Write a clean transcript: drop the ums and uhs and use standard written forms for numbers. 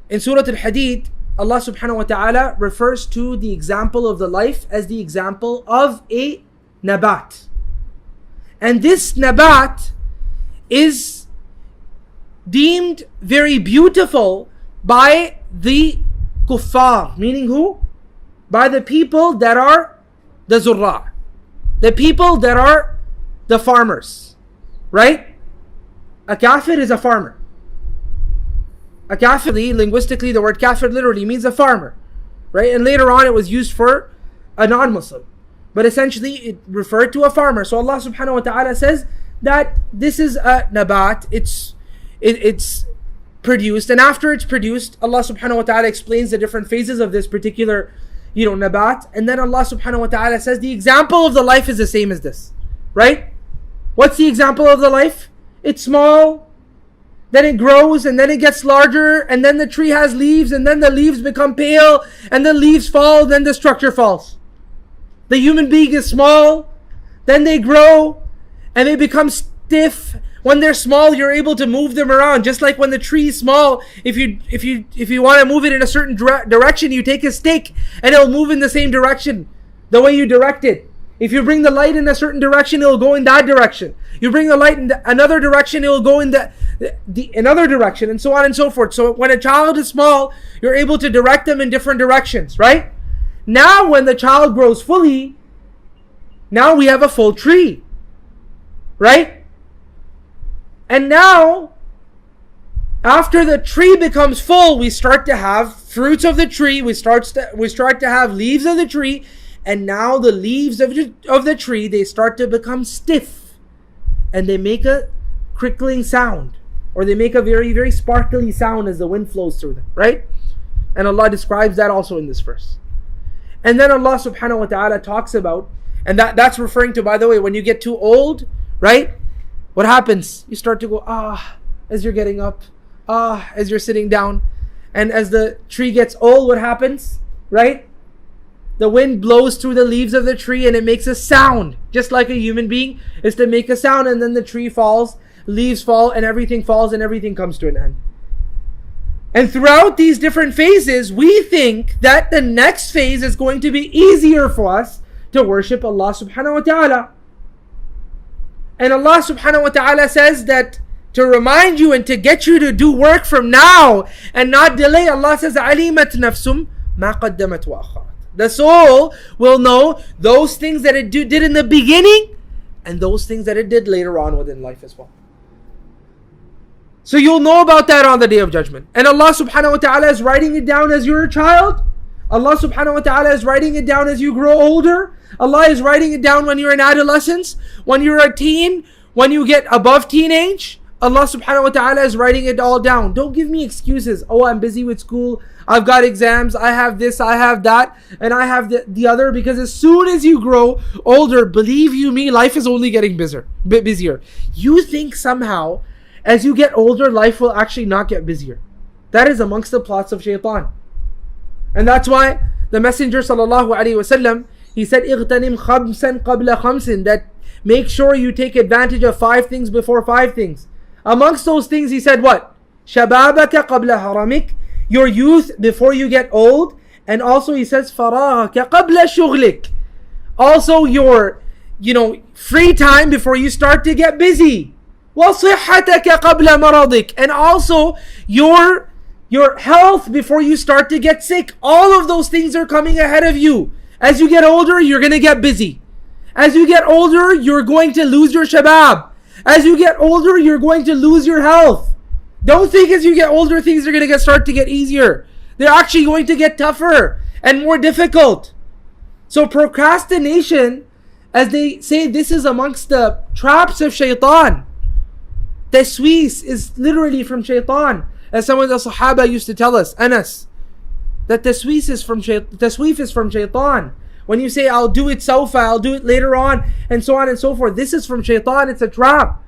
In Surah Al-Hadid, Allah subhanahu wa ta'ala refers to the example of the life as the example of a nabat. And this nabat is deemed very beautiful by the kuffar, meaning who? By the people that are the zurra, the people that are the farmers, right? A kafir is a farmer. A kafir, linguistically, the word kafir literally means a farmer, right? And later on it was used for a non-Muslim. But essentially it referred to a farmer. So Allah subhanahu wa ta'ala says that this is a nabat, it's produced, and after it's produced, Allah subhanahu wa ta'ala explains the different phases of this particular, nabat, and then Allah subhanahu wa ta'ala says the example of the life is the same as this, right? What's the example of the life? It's small, then it grows, and then it gets larger, and then the tree has leaves, and then the leaves become pale, and the leaves fall, then the structure falls. The human being is small, then they grow, and they become stiff. When they're small, you're able to move them around. Just like when the tree is small, if you want to move it in a certain direction, you take a stick, and it'll move in the same direction, the way you direct it. If you bring the light in a certain direction, it'll go in that direction. You bring the light in another direction, it'll go in the another direction, and so on and so forth. So when a child is small, you're able to direct them in different directions, right? Now when the child grows fully, now we have a full tree, right? And now, after the tree becomes full, we start to have fruits of the tree, we start to have leaves of the tree, and now the leaves of the tree, they start to become stiff, and they make a crickling sound, or they make a very, very sparkly sound as the wind flows through them, right? And Allah describes that also in this verse. And then Allah subhanahu wa ta'ala talks about, and that's referring to, by the way, when you get too old, right? What happens? You start to go, as you're getting up, as you're sitting down. And as the tree gets old, what happens? Right? The wind blows through the leaves of the tree and it makes a sound. Just like a human being is to make a sound, and then the tree falls, leaves fall, and everything falls, and everything comes to an end. And throughout these different phases, we think that the next phase is going to be easier for us to worship Allah subhanahu wa ta'ala. And Allah subhanahu wa ta'ala says that to remind you and to get you to do work from now and not delay, Allah says, عَلِمَتْ نَفْسٌ مَا قَدَّمَتْ وَأَخَّرَتْ. The soul will know those things that it did in the beginning and those things that it did later on within life as well. So you'll know about that on the Day of Judgment. And Allah subhanahu wa ta'ala is writing it down as you're a child. Allah subhanahu wa ta'ala is writing it down as you grow older. Allah is writing it down when you're in adolescence, when you're a teen, when you get above teenage. Allah subhanahu wa ta'ala is writing it all down. Don't give me excuses. Oh, I'm busy with school. I've got exams. I have this, I have that, and I have the other. Because as soon as you grow older, believe you me, life is only getting busier. You think somehow as you get older, life will actually not get busier. That is amongst the plots of shaitan. And that's why the Messenger sallallahu alaihi wasallam, he said, اغتنم خمسا قبل خمس, that make sure you take advantage of 5 things before 5 things. Amongst those things, he said what? شبابك قبل هرمك, your youth before you get old. And also he says فراغك قبل شغلك, also your free time before you start to get busy. وصحتك قبل مرضك, and also your health before you start to get sick. All of those things are coming ahead of you. As you get older, you're going to get busy. As you get older, you're going to lose your shabab. As you get older, you're going to lose your health. Don't think as you get older, things are going to start to get easier. They're actually going to get tougher and more difficult. So procrastination, as they say, this is amongst the traps of shaitan. Taswees is literally from shaitan. As some of the Sahaba used to tell us, Anas, that tasweef is from shaitan. When you say, I'll do it sawfa, I'll do it later on, and so on and so forth, this is from shaitan, it's a trap.